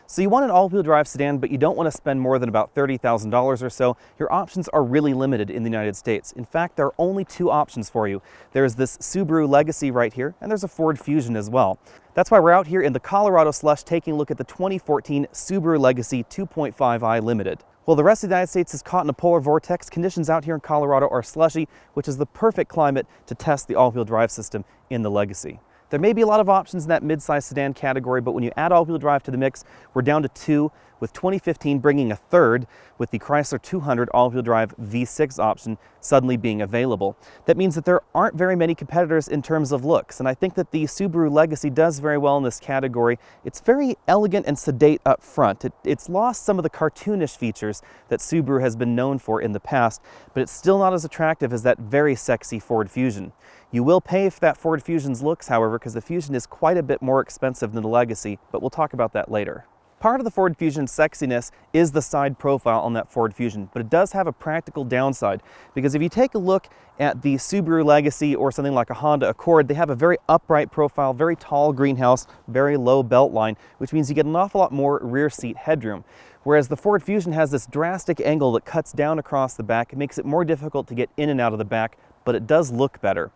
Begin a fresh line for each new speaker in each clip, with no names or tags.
So you want an all-wheel drive sedan, but you don't want to spend more than about $30,000 or so. Your options are really limited in the United States. In fact, there are only two options for you. There's this Subaru Legacy right here, and there's a Ford Fusion as well. That's why we're out here in the Colorado slush taking a look at the 2014 Subaru Legacy 2.5i Limited. While the rest of the United States is caught in a polar vortex, conditions out here in Colorado are slushy, which is the perfect climate to test the all-wheel drive system in the Legacy. There may be a lot of options in that mid-size sedan category, but when you add all-wheel drive to the mix, we're down to two, with 2015 bringing a third, with the Chrysler 200 all-wheel drive V6 option suddenly being available. That means that there aren't very many competitors in terms of looks, and I think that the Subaru Legacy does very well in this category. It's very elegant and sedate up front. It's lost some of the cartoonish features that Subaru has been known for in the past, but it's still not as attractive as that very sexy Ford Fusion. You will pay for that Ford Fusion's looks, however, because the Fusion is quite a bit more expensive than the Legacy, but we'll talk about that later. Part of the Ford Fusion's sexiness is the side profile on that Ford Fusion, but it does have a practical downside, because if you take a look at the Subaru Legacy or something like a Honda Accord, they have a very upright profile, very tall greenhouse, very low belt line, which means you get an awful lot more rear seat headroom. Whereas the Ford Fusion has this drastic angle that cuts down across the back. It makes it more difficult to get in and out of the back, but it does look better.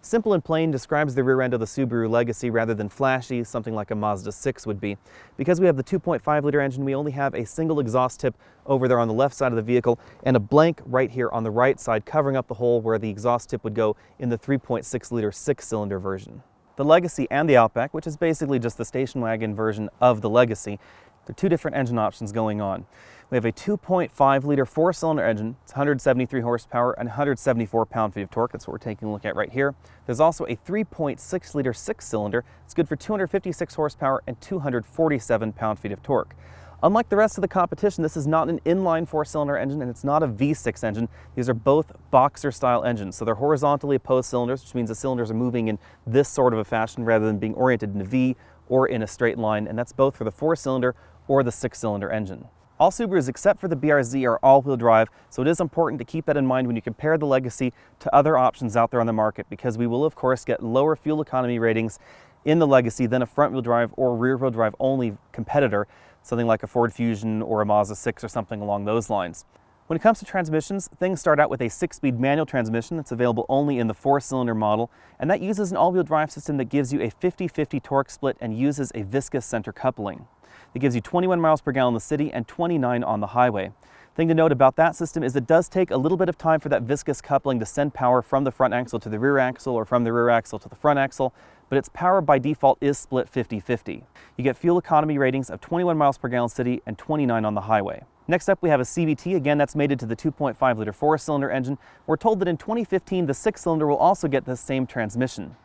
Simple and plain describes the rear end of the Subaru Legacy rather than flashy, something like a Mazda 6 would be. Because we have the 2.5-liter engine, we only have a single exhaust tip over there on the left side of the vehicle and a blank right here on the right side, covering up the hole where the exhaust tip would go in the 3.6-liter six-cylinder version. The Legacy and the Outback, which is basically just the station wagon version of the Legacy, there are two different engine options going on. We have a 2.5-liter four-cylinder engine. It's 173 horsepower and 174 pound-feet of torque. That's what we're taking a look at right here. There's also a 3.6-liter six-cylinder. It's good for 256 horsepower and 247 pound-feet of torque. Unlike the rest of the competition, this is not an inline four-cylinder engine, and it's not a V6 engine. These are both boxer-style engines, so they're horizontally opposed cylinders, which means the cylinders are moving in this sort of a fashion rather than being oriented in a V or in a straight line, and that's both for the four-cylinder or the six-cylinder engine. All Subarus except for the BRZ are all-wheel drive, so it is important to keep that in mind when you compare the Legacy to other options out there on the market, because we will of course get lower fuel economy ratings in the Legacy than a front-wheel drive or rear-wheel drive only competitor, something like a Ford Fusion or a Mazda 6 or something along those lines. When it comes to transmissions, things start out with a 6-speed manual transmission that's available only in the four-cylinder model, and that uses an all-wheel drive system that gives you a 50-50 torque split and uses a viscous center coupling. It gives you 21 miles per gallon in the city and 29 on the highway. Thing to note about that system is it does take a little bit of time for that viscous coupling to send power from the front axle to the rear axle or from the rear axle to the front axle, but its power by default is split 50-50. You get fuel economy ratings of 21 miles per gallon city and 29 on the highway. Next up we have a CVT, again that's mated to the 2.5-liter four-cylinder engine. We're told that in 2015 the six-cylinder will also get the same transmission.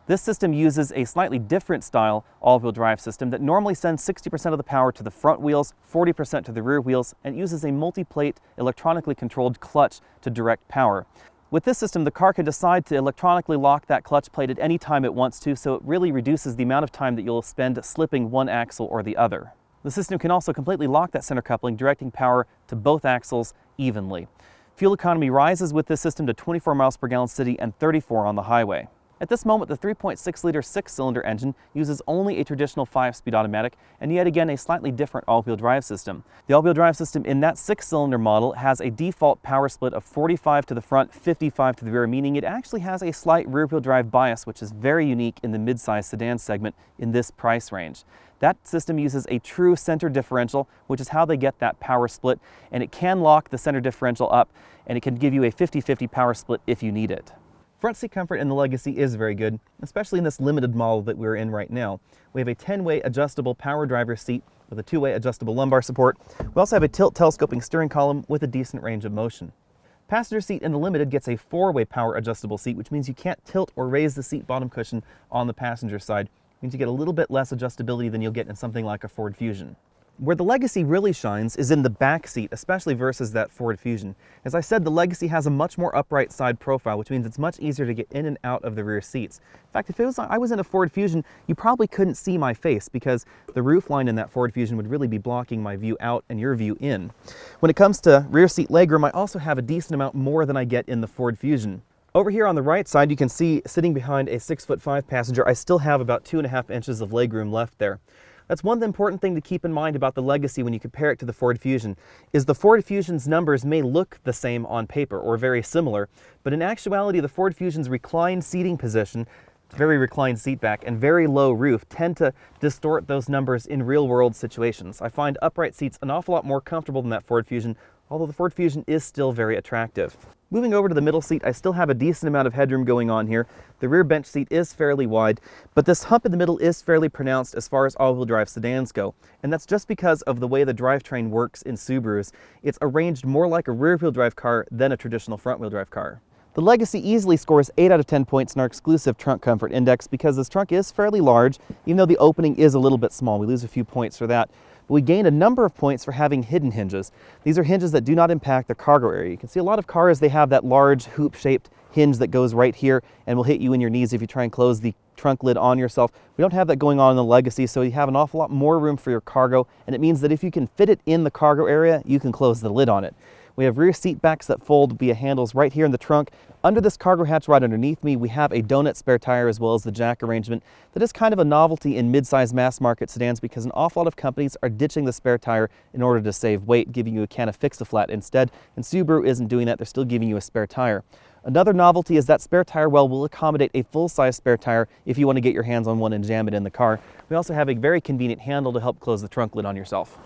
This system uses a slightly different style all-wheel drive system that normally sends 60% of the power to the front wheels, 40% to the rear wheels, and uses a multi-plate electronically controlled clutch to direct power. With this system, the car can decide to electronically lock that clutch plate at any time it wants to, so it really reduces the amount of time that you'll spend slipping one axle or the other. The system can also completely lock that center coupling, directing power to both axles evenly. Fuel economy rises with this system to 24 miles per gallon city and 34 on the highway. At this moment, the 3.6-liter six-cylinder engine uses only a traditional 5-speed automatic, and yet again a slightly different all-wheel drive system. The all-wheel drive system in that six-cylinder model has a default power split of 45 to the front, 55 to the rear, meaning it actually has a slight rear-wheel drive bias, which is very unique in the mid-size sedan segment in this price range. That system uses a true center differential, which is how they get that power split, and it can lock the center differential up, and it can give you a 50-50 power split if you need it. Front seat comfort in the Legacy is very good, especially in this limited model that we're in right now. We have a 10-way adjustable power driver seat with a 2-way adjustable lumbar support. We also have a tilt telescoping steering column with a decent range of motion. Passenger seat in the Limited gets a 4-way power adjustable seat, which means you can't tilt or raise the seat bottom cushion on the passenger side. It means you get a little bit less adjustability than you'll get in something like a Ford Fusion. Where the Legacy really shines is in the back seat, especially versus that Ford Fusion. As I said, the Legacy has a much more upright side profile, which means it's much easier to get in and out of the rear seats. In fact, if I was in a Ford Fusion, you probably couldn't see my face because the roof line in that Ford Fusion would really be blocking my view out and your view in. When it comes to rear seat legroom, I also have a decent amount more than I get in the Ford Fusion. Over here on the right side, you can see sitting behind a 6'5" passenger, I still have about 2.5 inches of legroom left there. That's one important thing to keep in mind about the Legacy when you compare it to the Ford Fusion, is the Ford Fusion's numbers may look the same on paper or very similar, but in actuality the Ford Fusion's reclined seating position, very reclined seat back, and very low roof tend to distort those numbers in real-world situations. I find upright seats an awful lot more comfortable than that Ford Fusion, although the Ford Fusion is still very attractive. Moving over to the middle seat, I still have a decent amount of headroom going on here. The rear bench seat is fairly wide, but this hump in the middle is fairly pronounced as far as all-wheel drive sedans go. And that's just because of the way the drivetrain works in Subarus. It's arranged more like a rear-wheel drive car than a traditional front-wheel drive car. The Legacy easily scores 8 out of 10 points in our exclusive trunk comfort index because this trunk is fairly large, even though the opening is a little bit small. We lose a few points for that. But we gain a number of points for having hidden hinges. These are hinges that do not impact the cargo area. You can see a lot of cars, they have that large hoop-shaped hinge that goes right here and will hit you in your knees if you try and close the trunk lid on yourself. We don't have that going on in the Legacy, so you have an awful lot more room for your cargo, and it means that if you can fit it in the cargo area, you can close the lid on it. We have rear seat backs that fold via handles right here in the trunk. Under this cargo hatch right underneath me, we have a donut spare tire as well as the jack arrangement. That is kind of a novelty in mid-size mass market sedans because an awful lot of companies are ditching the spare tire in order to save weight, giving you a can of Fix-A-Flat instead, and Subaru isn't doing that. They're still giving you a spare tire. Another novelty is that spare tire well will accommodate a full-size spare tire if you want to get your hands on one and jam it in the car. We also have a very convenient handle to help close the trunk lid on yourself.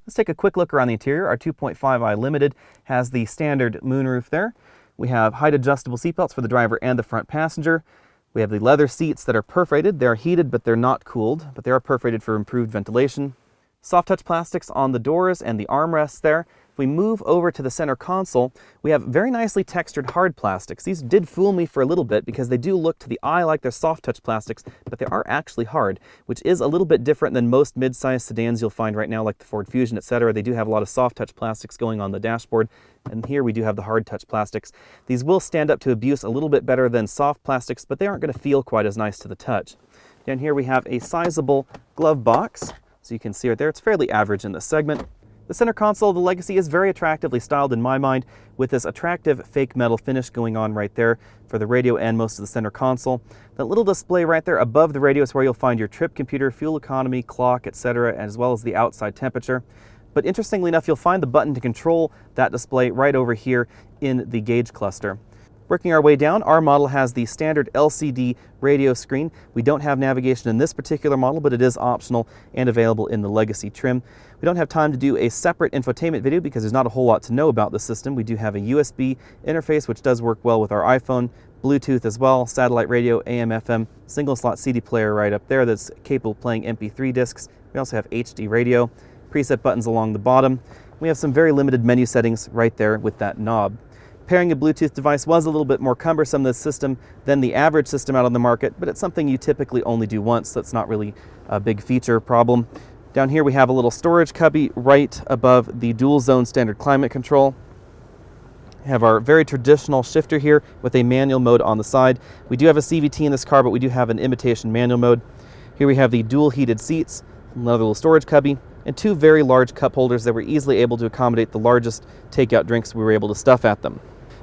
Let's take a quick look around the interior. Our 2.5i Limited has the standard moonroof there. We have height adjustable seatbelts for the driver and the front passenger. We have the leather seats that are perforated. They're heated, but they're not cooled, but they are perforated for improved ventilation. Soft touch plastics on the doors and the armrests there. If we move over to the center console, we have very nicely textured hard plastics. These did fool me for a little bit because they do look to the eye like they're soft touch plastics, but they are actually hard, which is a little bit different than most mid-sized sedans you'll find right now, like the Ford Fusion, etc. They do have a lot of soft touch plastics going on the dashboard, and here we do have the hard touch plastics. These will stand up to abuse a little bit better than soft plastics, but they aren't going to feel quite as nice to the touch. Down here we have a sizable glove box, so you can see right there, it's fairly average in this segment. The center console of the Legacy is very attractively styled in my mind, with this attractive fake metal finish going on right there for the radio and most of the center console. That little display right there above the radio is where you'll find your trip computer, fuel economy, clock, etc., as well as the outside temperature. But interestingly enough, you'll find the button to control that display right over here in the gauge cluster. Working our way down, our model has the standard LCD radio screen. We don't have navigation in this particular model, but it is optional and available in the Legacy trim. We don't have time to do a separate infotainment video because there's not a whole lot to know about the system. We do have a USB interface, which does work well with our iPhone, Bluetooth as well, satellite radio, AM, FM, single slot CD player right up there that's capable of playing MP3 discs. We also have HD radio, preset buttons along the bottom. We have some very limited menu settings right there with that knob. Pairing a Bluetooth device was a little bit more cumbersome in this system than the average system out on the market, but it's something you typically only do once, so it's not really a big feature problem. Down here we have a little storage cubby right above the dual zone standard climate control. We have our very traditional shifter here with a manual mode on the side. We do have a CVT in this car, but we do have an imitation manual mode. Here we have the dual heated seats, another little storage cubby, and two very large cup holders that were easily able to accommodate the largest takeout drinks we were able to stuff at them.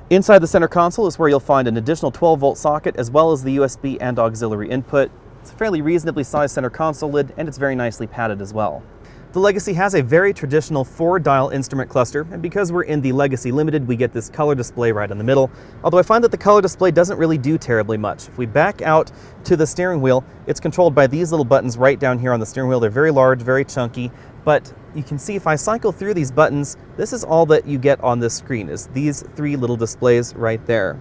Inside the center console is where you'll find an additional 12-volt socket as well as the USB and auxiliary input. It's a fairly reasonably sized center console lid, and it's very nicely padded as well. The Legacy has a very traditional 4-dial instrument cluster, and because we're in the Legacy Limited, we get this color display right in the middle, although I find that the color display doesn't really do terribly much. If we back out to the steering wheel, it's controlled by these little buttons right down here on the steering wheel. They're very large, very chunky, but you can see if I cycle through these buttons, this is all that you get on this screen, is these 3 little displays right there.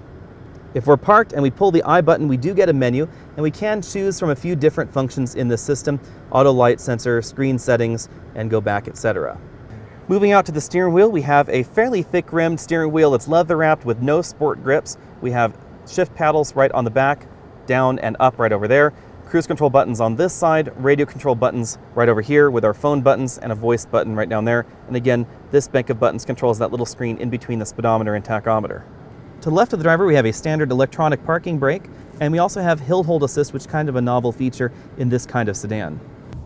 If we're parked and we pull the I button, we do get a menu, and we can choose from a few different functions in this system: auto light sensor, screen settings, and go back, etc. Moving out to the steering wheel, we have a fairly thick-rimmed steering wheel that's leather-wrapped with no sport grips. We have shift paddles right on the back, down and up right over there, cruise control buttons on this side, radio control buttons right over here with our phone buttons, and a voice button right down there. And again, this bank of buttons controls that little screen in between the speedometer and tachometer. To the left of the driver, we have a standard electronic parking brake, and we also have hill hold assist, which is kind of a novel feature in this kind of sedan.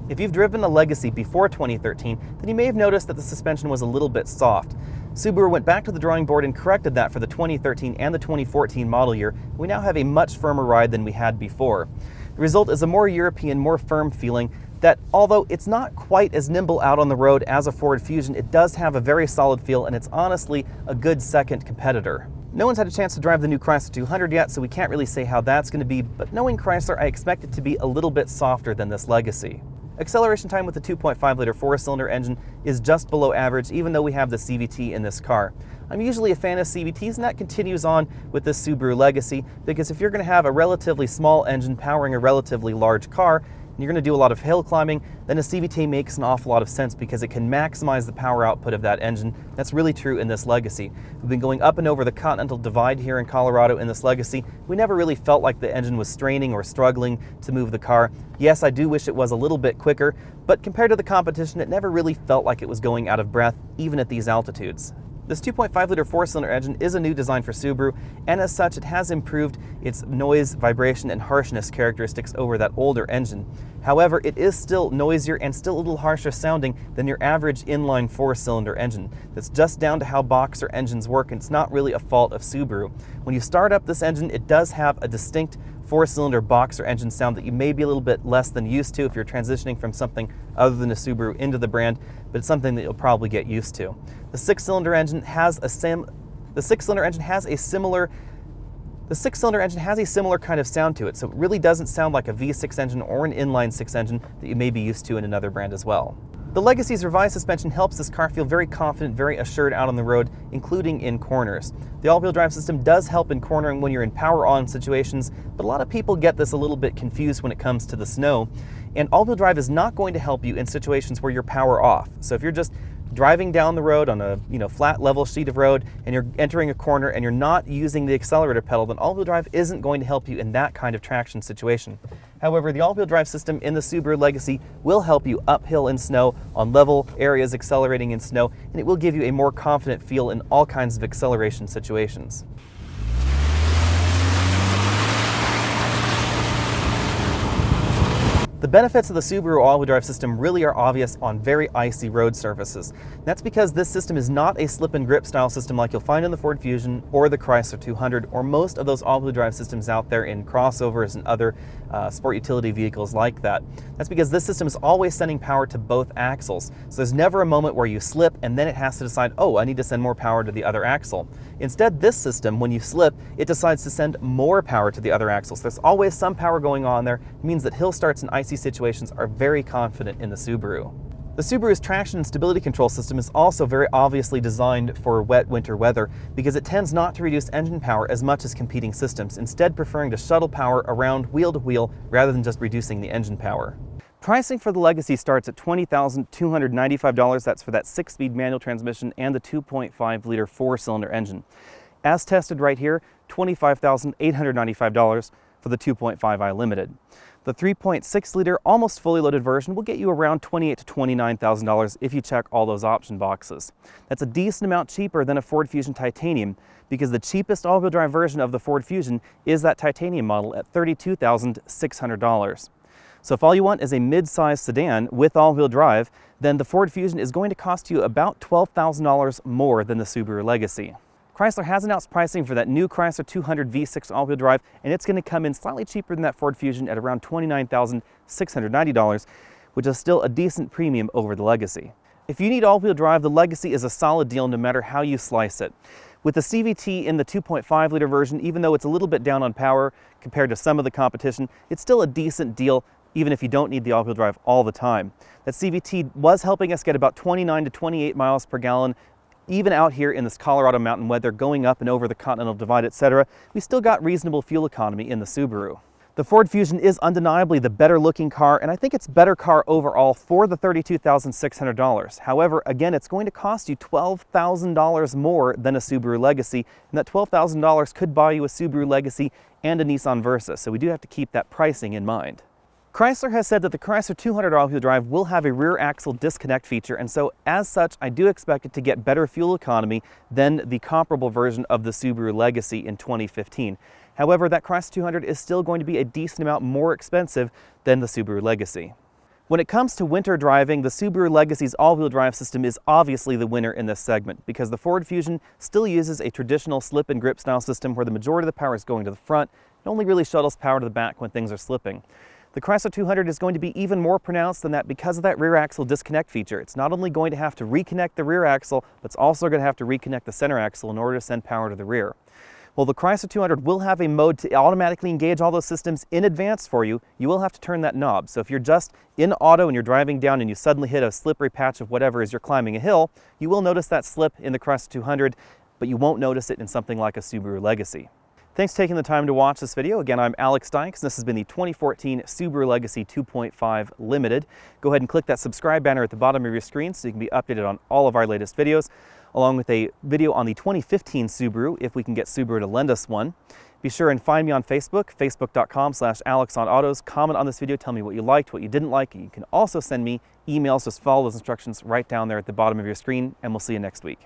If you've driven a Legacy before 2013, then you may have noticed that the suspension was a little bit soft. Subaru went back to the drawing board and corrected that for the 2013 and the 2014 model year. We now have a much firmer ride than we had before. The result is a more European, more firm feeling that although it's not quite as nimble out on the road as a Ford Fusion, it does have a very solid feel, and it's honestly a good second competitor. No one's had a chance to drive the new Chrysler 200 yet, so we can't really say how that's going to be, but knowing Chrysler, I expect it to be a little bit softer than this Legacy. Acceleration time with the 2.5-liter four-cylinder engine is just below average, even though we have the CVT in this car. I'm usually a fan of CVTs, and that continues on with this Subaru Legacy, because if you're going to have a relatively small engine powering a relatively large car, and you're going to do a lot of hill climbing, then a CVT makes an awful lot of sense because it can maximize the power output of that engine. That's really true in this Legacy. We've been going up and over the Continental Divide here in Colorado in this Legacy. We never really felt like the engine was straining or struggling to move the car. Yes, I do wish it was a little bit quicker, but compared to the competition, it never really felt like it was going out of breath, even at these altitudes. This 2.5-liter four-cylinder engine is a new design for Subaru, and as such, it has improved its noise, vibration, and harshness characteristics over that older engine. However, it is still noisier and still a little harsher sounding than your average inline four-cylinder engine. That's just down to how boxer engines work, and it's not really a fault of Subaru. When you start up this engine, it does have a distinct four-cylinder boxer engine sound that you may be a little bit less than used to if you're transitioning from something other than a Subaru into the brand, but it's something that you'll probably get used to. The six-cylinder engine has a similar kind of sound to it, so it really doesn't sound like a V6 engine or an inline-six engine that you may be used to in another brand as well. The Legacy's revised suspension helps this car feel very confident, very assured out on the road, including in corners. The all-wheel drive system does help in cornering when you're in power-on situations, but a lot of people get this a little bit confused when it comes to the snow. And all-wheel drive is not going to help you in situations where you're power off. So if you're just driving down the road on a flat level sheet of road and you're entering a corner and you're not using the accelerator pedal, then all-wheel drive isn't going to help you in that kind of traction situation. However, the all-wheel drive system in the Subaru Legacy will help you uphill in snow, on level areas accelerating in snow, and it will give you a more confident feel in all kinds of acceleration situations. The benefits of the Subaru all-wheel drive system really are obvious on very icy road surfaces. That's because this system is not a slip and grip style system like you'll find in the Ford Fusion or the Chrysler 200 or most of those all-wheel drive systems out there in crossovers and other sport utility vehicles like that. That's because this system is always sending power to both axles. So there's never a moment where you slip and then it has to decide, oh, I need to send more power to the other axle. Instead, this system, when you slip, it decides to send more power to the other axles. There's always some power going on there. It means that hill starts and icy situations are very confident in the Subaru. The Subaru's traction and stability control system is also very obviously designed for wet winter weather because it tends not to reduce engine power as much as competing systems, instead preferring to shuttle power around wheel to wheel rather than just reducing the engine power. Pricing for the Legacy starts at $20,295. That's for that 6-speed manual transmission and the 2.5-liter four-cylinder engine. As tested right here, $25,895 for the 2.5i Limited. The 3.6-liter almost fully loaded version will get you around $28,000 to $29,000 if you check all those option boxes. That's a decent amount cheaper than a Ford Fusion Titanium because the cheapest all-wheel drive version of the Ford Fusion is that Titanium model at $32,600. So if all you want is a mid-size sedan with all-wheel drive, then the Ford Fusion is going to cost you about $12,000 more than the Subaru Legacy. Chrysler has announced pricing for that new Chrysler 200 V6 all-wheel drive, and it's going to come in slightly cheaper than that Ford Fusion at around $29,690, which is still a decent premium over the Legacy. If you need all-wheel drive, the Legacy is a solid deal no matter how you slice it. With the CVT in the 2.5-liter version, even though it's a little bit down on power compared to some of the competition, it's still a decent deal even if you don't need the all-wheel drive all the time. That CVT was helping us get about 29 to 28 miles per gallon even out here in this Colorado mountain weather, going up and over the Continental Divide, etc. We still got reasonable fuel economy in the Subaru. The Ford Fusion is undeniably the better looking car, and I think it's a better car overall for the $32,600. However, again, it's going to cost you $12,000 more than a Subaru Legacy, and that $12,000 could buy you a Subaru Legacy and a Nissan Versa, so we do have to keep that pricing in mind. Chrysler has said that the Chrysler 200 all-wheel drive will have a rear axle disconnect feature, and so as such, I do expect it to get better fuel economy than the comparable version of the Subaru Legacy in 2015. However, that Chrysler 200 is still going to be a decent amount more expensive than the Subaru Legacy. When it comes to winter driving, the Subaru Legacy's all-wheel drive system is obviously the winner in this segment because the Ford Fusion still uses a traditional slip and grip style system where the majority of the power is going to the front. It only really shuttles power to the back when things are slipping. The Chrysler 200 is going to be even more pronounced than that because of that rear axle disconnect feature. It's not only going to have to reconnect the rear axle, but it's also going to have to reconnect the center axle in order to send power to the rear. Well, the Chrysler 200 will have a mode to automatically engage all those systems in advance for you. You will have to turn that knob. So if you're just in auto and you're driving down and you suddenly hit a slippery patch of whatever as you're climbing a hill, you will notice that slip in the Chrysler 200, but you won't notice it in something like a Subaru Legacy. Thanks for taking the time to watch this video. Again, I'm Alex Dykes, and this has been the 2014 Subaru Legacy 2.5 Limited. Go ahead and click that subscribe banner at the bottom of your screen so you can be updated on all of our latest videos, along with a video on the 2015 Subaru, if we can get Subaru to lend us one. Be sure and find me on Facebook, facebook.com/AlexOnAutos. Comment on this video, tell me what you liked, what you didn't like. You can also send me emails, just follow those instructions right down there at the bottom of your screen, and we'll see you next week.